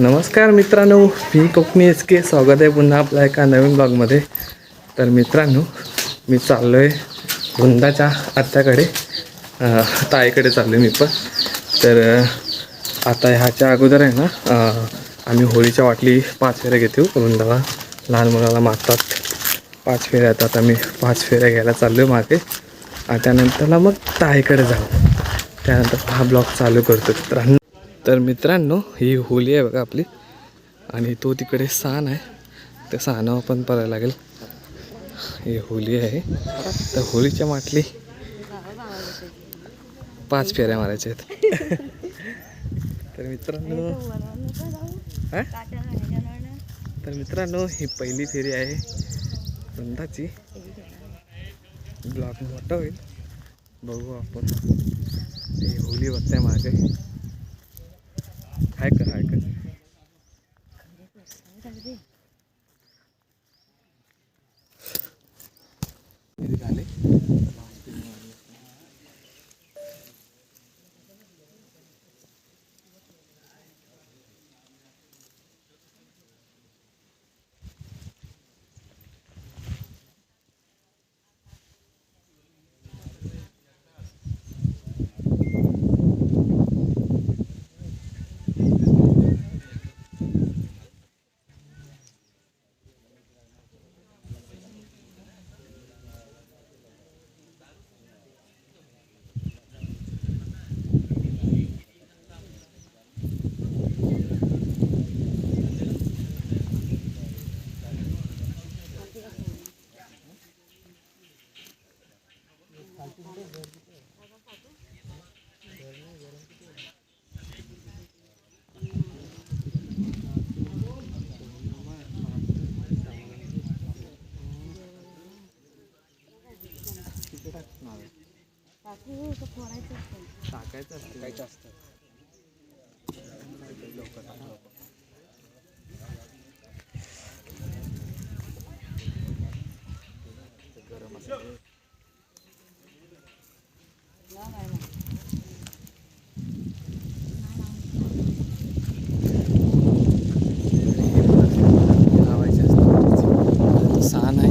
नमस्कार मित्रांनो, मी कोकणी एस के स्वागत आहे पुन्हा आपल्या एका नवीन ब्लॉगमध्ये. तर मित्रांनो, मी चाललो आहे वृंदाच्या आत्याकडे, ताईकडे चाललो आहे मी पण. तर आता ह्याच्या अगोदर आहे ना, आम्ही होळीच्या वाटली 5 फेऱ्या घेतो वृंदाला. लहान मुलाला मागतात 5 फेऱ्या येतात, आम्ही 5 फेऱ्या घ्यायला चाललो आहे मागे. त्यानंतरला मग ताईकडे जाऊ, त्यानंतर हा ब्लॉग चालू करतो मित्रांनो. तर मित्रांनो, ही होळी आहे बघा आपली, आणि तो तिकडे सान आहे, त्या सानावर पण पडायला लागेल. ही होळी आहे. तर होळीच्या माटली 5 फेऱ्या मारायच्या आहेत. तर मित्रांनो ही पहिली फेरी आहे वृंदाची. ब्लॉग मोठा होईल, बघू आपण. ही होळी बघताय मागे, हाय का झाले. टाकायचं असतं. गरम असतं. लावायचे असतं. सान आहे.